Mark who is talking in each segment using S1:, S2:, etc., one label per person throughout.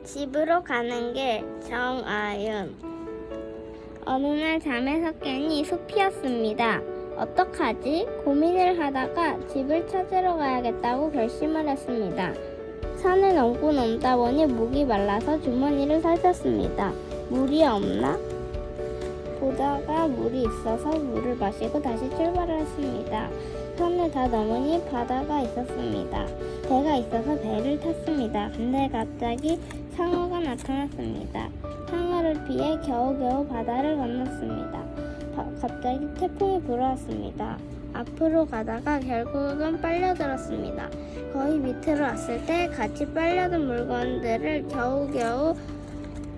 S1: 집으로 가는 길 정아윤. 어느 날 잠에서 깨니 숲이었습니다. 어떡하지? 고민을 하다가 집을 찾으러 가야겠다고 결심을 했습니다. 산을 넘고 넘다 보니 목이 말라서 주머니를 살폈습니다. 물이 없나? 보다가 물이 있어서 물을 마시고 다시 출발을 했습니다. 산을 다 넘으니 바다가 있었습니다. 배가 있어서 배를 탔습니다. 근데 갑자기 상어가 나타났습니다. 상어를 피해 겨우겨우 바다를 건넜습니다. 갑자기 태풍이 불어왔습니다. 앞으로 가다가 결국은 빨려들었습니다. 거의 밑으로 왔을 때 같이 빨려든 물건들을 겨우겨우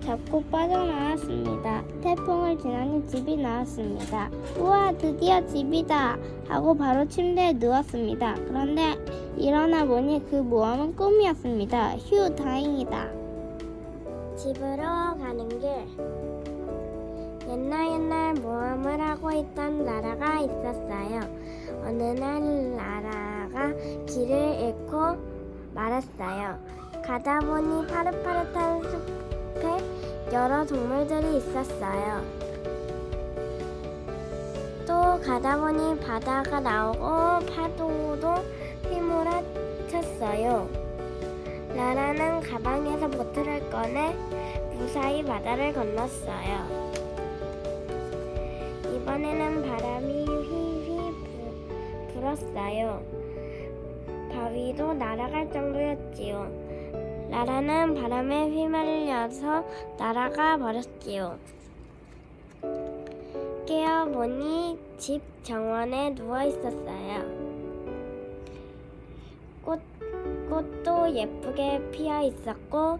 S1: 잡고 빠져나왔습니다. 태풍을 지나니 집이 나왔습니다. 우와, 드디어 집이다 하고 바로 침대에 누웠습니다. 그런데 일어나 보니 그 모험은 꿈이었습니다. 휴, 다행이다.
S2: 집으로 가는 길. 옛날 모험을 하고 있던 나라가 있었어요. 어느 날 나라가 길을 잃고 말았어요. 가다 보니 파릇파릇한 숲에 여러 동물들이 있었어요. 또 가다 보니 바다가 나오고 파도도 휘몰아쳤어요. 나라는 가방에서 보트를 꺼내 무사히 바다를 건넜어요. 이번에는 바람이 휘휘 불었어요. 바위도 날아갈 정도였지요. 나라는 바람에 휘말려서 날아가 버렸지요. 깨어보니 집 정원에 누워 있었어요. 꽃도 예쁘게 피어 있었고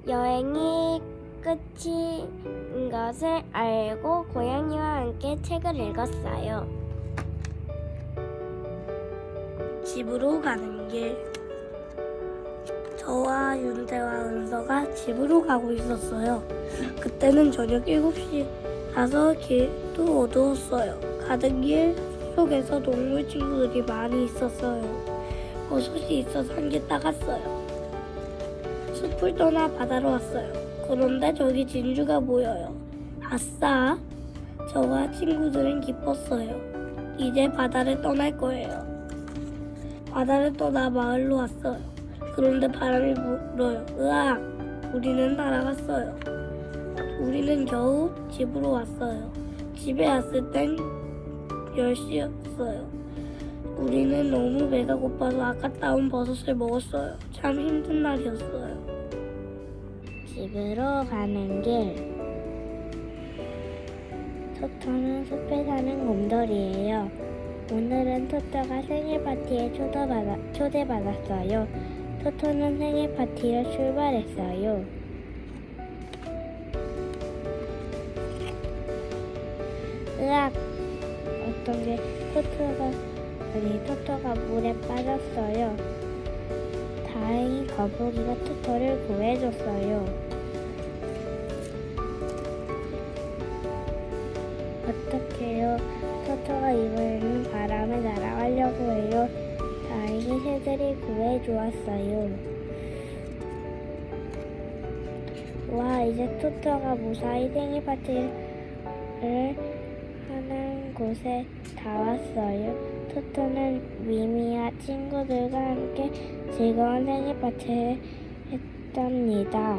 S2: 여행이 끝인 것을 알고 고양이와 함께 책을 읽었어요.
S3: 집으로 가는 길. 저와 윤재와 은서가 집으로 가고 있었어요. 그때는 저녁 7시라서 길도 어두웠어요. 가던 길 속에서 동물 친구들이 많이 있었어요. 버섯이 있어서 한 개 따갔어요. 숲을 떠나 바다로 왔어요. 그런데 저기 진주가 보여요. 아싸! 저와 친구들은 기뻤어요. 이제 바다를 떠날 거예요. 바다를 떠나 마을로 왔어요. 그런데 바람이 불어요. 으악! 우리는 날아갔어요. 우리는 겨우 집으로 왔어요. 집에 왔을 땐 10시였어요. 우리는 너무 배가 고파서 아까 따온 버섯을 먹었어요. 참 힘든 날이었어요.
S1: 집으로 가는 길. 토토는 숲에 사는 곰돌이에요. 오늘은 토토가 생일 파티에 초대받았어요. 토토는 생일 파티를 출발했어요. 으악! 어떤 게 토토가 물에 빠졌어요. 다행히 거북이가 토토를 구해줬어요. 어떡해요? 토토가 이번에는 바람에 날아가려고 해요. 다행히 새들이 구해주었어요. 와, 이제 토토가 무사히 생일 파티를 하는 곳에 다 왔어요. 토토는 미미와 친구들과 함께 즐거운 생일 파티를 했답니다.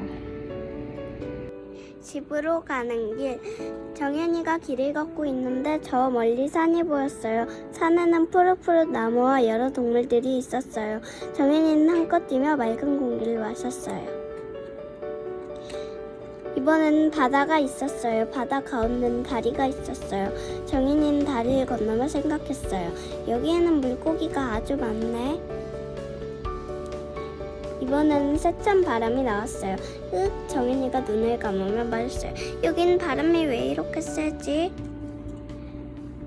S1: 집으로 가는 길. 정연이가 길을 걷고 있는데 저 멀리 산이 보였어요. 산에는 푸릇푸릇 나무와 여러 동물들이 있었어요. 정연이는 한껏 뛰며 맑은 공기를 마셨어요. 이번에는 바다가 있었어요. 바다 가운데는 다리가 있었어요. 정연이는 다리를 건너며 생각했어요. 여기에는 물고기가 아주 많네. 이번에는 세찬 바람이 나왔어요. 정연이가 눈을 감으며 말했어요. 여기는 바람이 왜 이렇게 세지?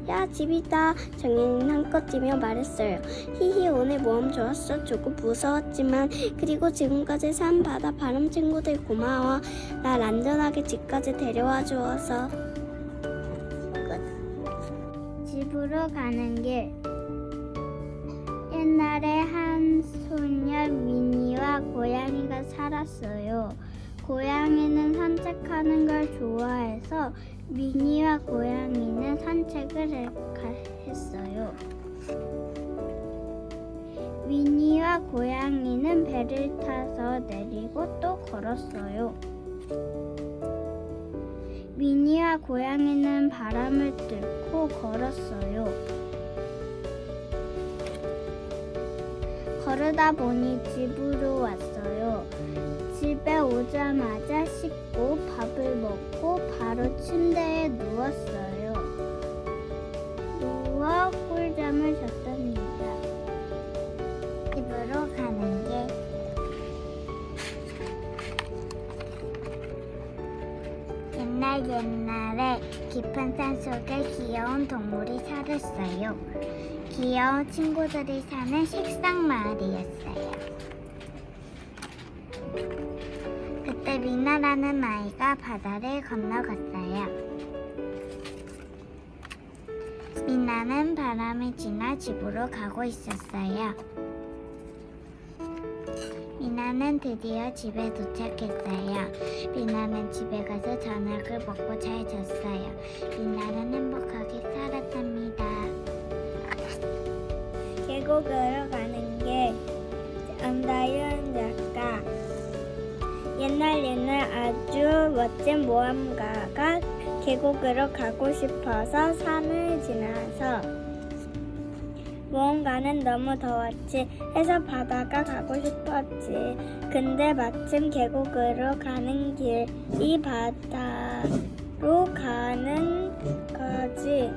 S1: 야, 집이다. 정연이는 한껏 뛰며 말했어요. 히히, 오늘 모험 좋았어. 조금 무서웠지만 그리고 지금까지 산 바다 바람 친구들 고마워. 날 안전하게 집까지 데려와 주어서. 끝. 집으로 가는 길. 옛날에 한 소년 미니와 고양이가 살았어요. 고양이는 산책하는 걸 좋아해서 미니와 고양이는 산책을 했어요. 미니와 고양이는 배를 타서 내리고 또 걸었어요. 미니와 고양이는 바람을 뚫고 걸었어요. 걸으다 보니 집으로 왔어요. 집에 오자마자 씻고 밥을 먹고 바로 침대에 누웠어요. 누워 꿀잠을 잤답니다. 집으로 가는 길. 옛날에 깊은 산 속에 귀여운 동물이 살았어요. 귀여운 친구들이 사는 식상 마을이었어요. 그때 미나라는 아이가 바다를 건너갔어요. 미나는 바람을 지나 집으로 가고 있었어요. 미나는 드디어 집에 도착했어요. 미나는 집에 가서 저녁을 먹고 잘 잤어요. 미나는 행복하게 살았답니다. 계곡으로 가는 길. 안다윤 작가. 옛날 아주 멋진 모험가가 계곡으로 가고 싶어서 산을 지나서 모험가는 너무 더웠지 해서 바다가 가고 싶었지. 근데 마침 계곡으로 가는 길이 바다로 가는 거지.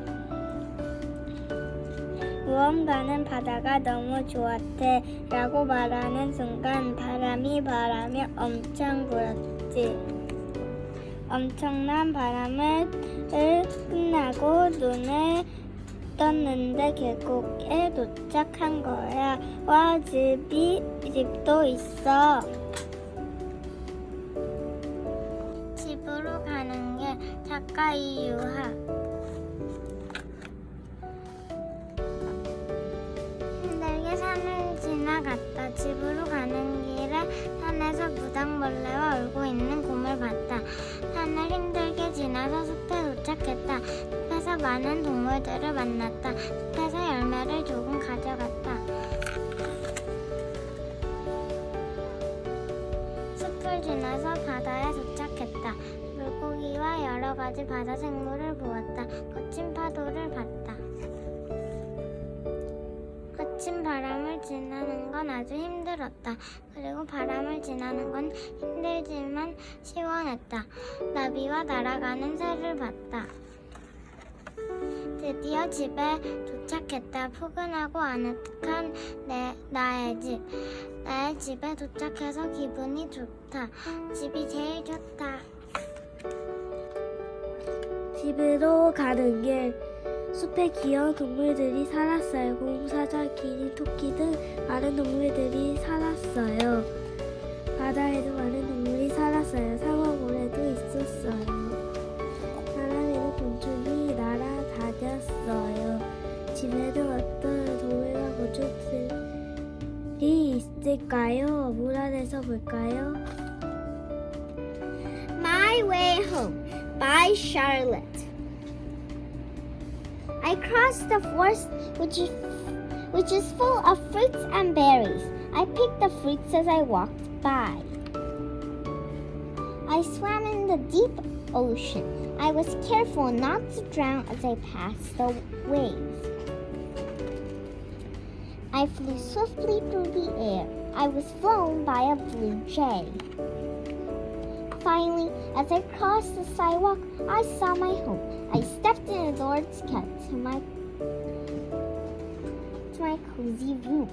S1: 모험가는 바다가 너무 좋았대 라고 말하는 순간 바람이 엄청 불었지. 엄청난 바람을 끝나고 눈을 떴는데 계곡에 도착한 거야. 와, 집도 있어. 집으로 가는 길. 작가 이유하. 힘들게 산을 지나갔다. 집으로 가는 길에 산에서 무당벌레와 울고 있는 곰을 봤다. 산을 힘들게 지나서 숲에 도착했다. 숲에서 많은 동물들을 만났다. 숲에서 열매를 조금 가져갔다. 숲을 지나서 바다에 도착했다. 물고기와 여러 가지 바다 생물을 보았다. 거친 파도를 봤다. 거친 바람을 지나는 건 아주 힘들었다. 그리고 바람을 지나는 건 힘들지만 시원했다. 나비와 날아가는 새를 봤다. 드디어 집에 도착했다. 포근하고 아늑한 나의 집. 나의 집에 도착해서 기분이 좋다. 집이 제일 좋다.
S3: 집으로 가는 길. 숲에 귀여운 동물들이 살았어요. 공사자, 기린, 토끼 등 많은 동물들이 살았어요. 바다에도 많은 동물이 살았어요. 상어고래도 있었어요. 바람에도 곤충이 날아다녔어요. 집에도 어떤 동물과 곤충들이 있을까요? 물 안에서 볼까요?
S1: My Way Home by Charlotte. I crossed the forest which is full of fruits and berries. I picked the fruits as I walked by. I swam in the deep ocean. I was careful not to drown as I passed the waves. I flew swiftly through the air. I was flown by a blue jay. Finally, as I crossed the sidewalk, I saw my home. I stepped in the door to my cozy room.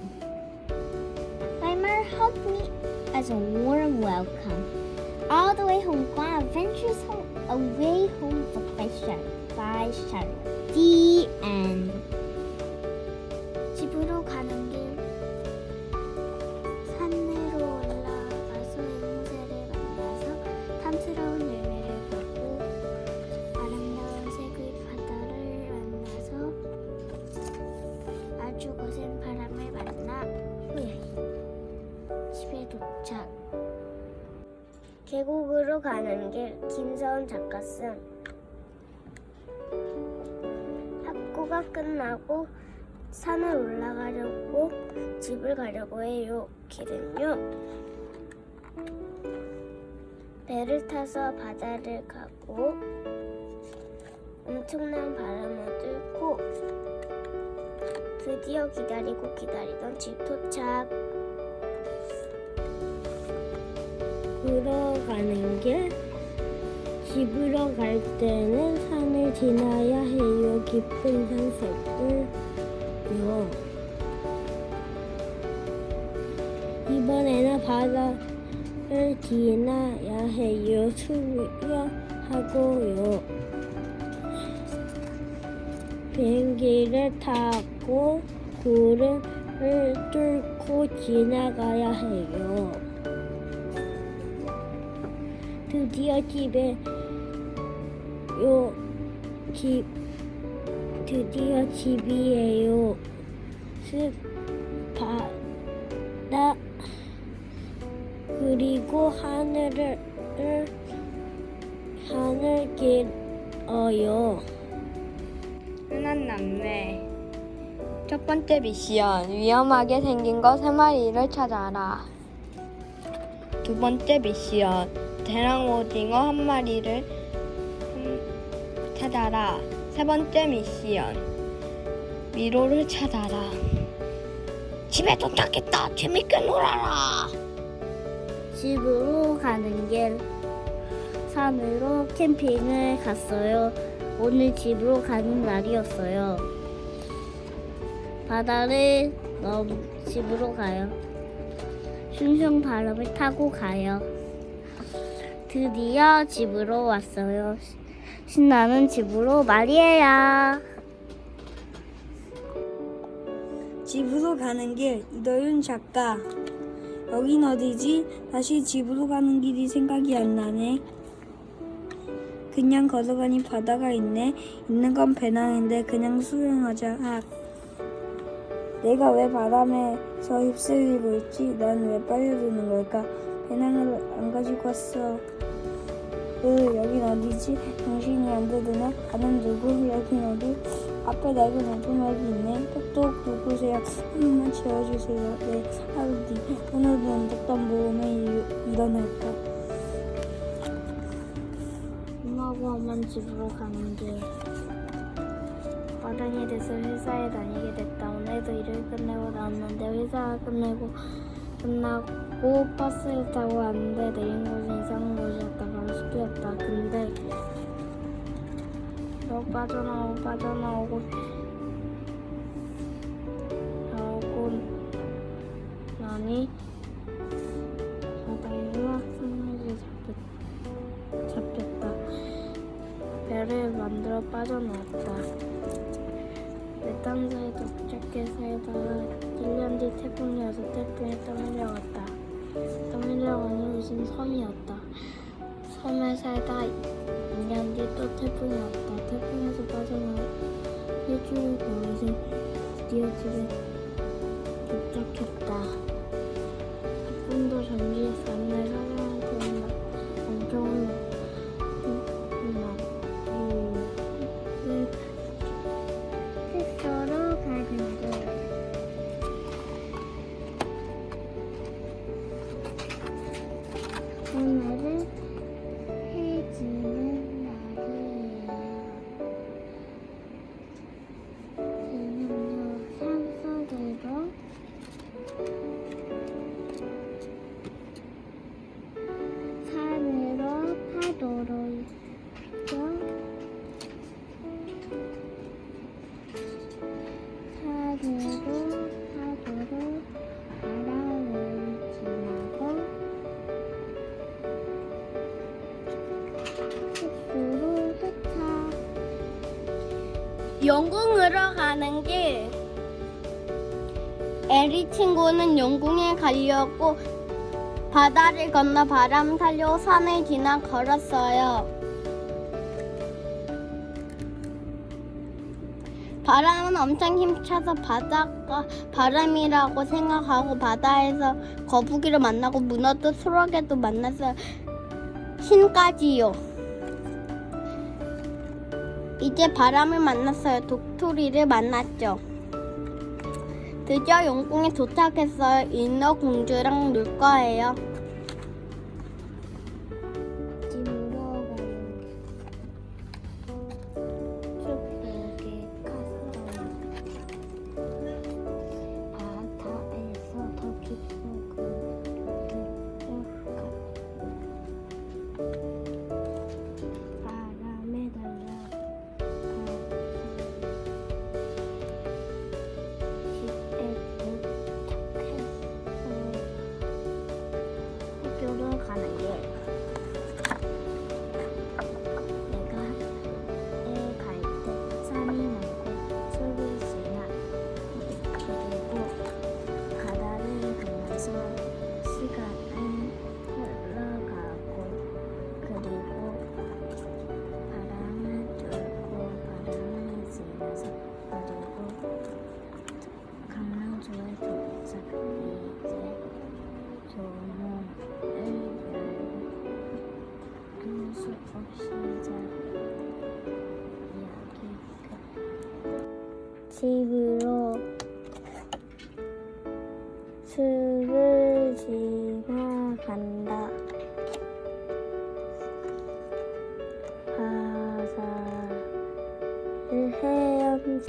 S1: My mother hugged me as a warm welcome. All the way home, gone adventures home, away home by Charlotte. The end. 집으로 가는 길. 산으로 올라가서 앵무새를 만나서 탐스러운 열매를 보고 아름다운 색의 바다를 만나서 아주 거센 바람을 만나 후에 집에 도착.
S2: 계곡으로 가는 길. 김서은 작가 쓴. 학교가 끝나고 산을 올라가려고 집을 가려고 해요. 길은요. 배를 타서 바다를 가고 엄청난 바람을 뚫고 드디어 기다리던 집 도착.
S3: 걸어가는 길. 집으로 갈 때는 산을 지나야 해요. 깊은 산속을요. 이번에는 바다를 지나야 해요. 수영하고요. 비행기를 타고 구름을 뚫고 지나가야 해요. 드디어 드디어 집이에요. 숲, 바다, 그리고 하늘 길어요.
S4: 흔한 남매. 첫 번째 미션, 위험하게 생긴 거 3마리를 찾아라. 두 번째 미션, 대왕 오징어 1마리를 찾아라. 세 번째 미션, 미로를 찾아라. 집에 도착했다. 재밌게 놀아라.
S3: 집으로 가는 길. 산으로 캠핑을 갔어요. 오늘 집으로 가는 날이었어요. 바다를 넘어 집으로 가요. 슝슝 바람을 타고 가요. 드디어 집으로 왔어요. 신나는 집으로 말이에요.
S5: 집으로 가는 길. 이도윤 작가. 여긴 어디지? 다시 집으로 가는 길이 생각이 안 나네. 그냥 걸어가니 바다가 있네. 있는 건 배낭인데 그냥 수영하자. 아, 내가 왜 바람에서 휩쓸리고 있지? 난 왜 빨려드는 걸까? 배낭을 안 가지고 왔어. 여긴 어디지? 정신이 안 드나? 가는 누구? 여긴 어디? 앞에 낡은 오두막이 있네. 똑똑 누구세요? 한 번만 채워주세요. 네, 하루디. 오늘은 어떤 모험이 일어날까?
S3: 엄마하고 엄마는 집으로 가는 길. 어른이 돼서 회사에 다니게 됐다. 오늘도 일을 끝내고 나왔는데 회사 끝나고 버스를 타고 왔는데 내린 곳이 이상한 곳이었다. 바로 숲이었다. 근데 빠져나오고 나니 바다에서 승리를 잡혔다. 배를 만들어 빠져나왔다. 내 땅사에 도착해 살다가 1년 뒤 태풍이 와서 태풍에 떠밀려갔다. 떠밀려가니 무슨 섬이었다. 섬에 살다 2년 뒤 또 태풍이 왔다. 태풍에서 빠져나와 일주일 걸어서 드디어 집에 도착했다. 태풍도 잠시했었네. 사람한테는 엄청 숙소로 가는 길. 오늘은 해 지는 날이에요. 지금요 산속으로 산으로 파도로 있죠. 산으로 파도로 바람을 지나고 숙소로 도착.
S2: 영궁으로 가는 길. 에리 친구는 영궁에 가려고 바다를 건너 바람 타려고 산을 지나 걸었어요. 바람은 엄청 힘차서 바다가 바람이라고 생각하고 바다에서 거북이를 만나고 문어도 수락에도 만났어요. 신까지요. 이제 바람을 만났어요. 독토리를 만났죠. 드디어 용궁에 도착했어요. 인어공주랑 놀 거예요.
S1: 집으로 가는 숲속에 갔어요. 바다에서 더 깊숙을 들어가 바람에 달려 학교로 가는 길. 내가 학교에 갈 때 산이 많고 숲이 지나 그리고 바다를 건너서 시간은 흘러가고 그리고 바람을 뚫고 바람이 지나서 그리고 강릉주에 도착. 이제 조문을 열고 수 없이 잘 이야기 집으로 숲을 지나간다. 바다를 헤엄쳐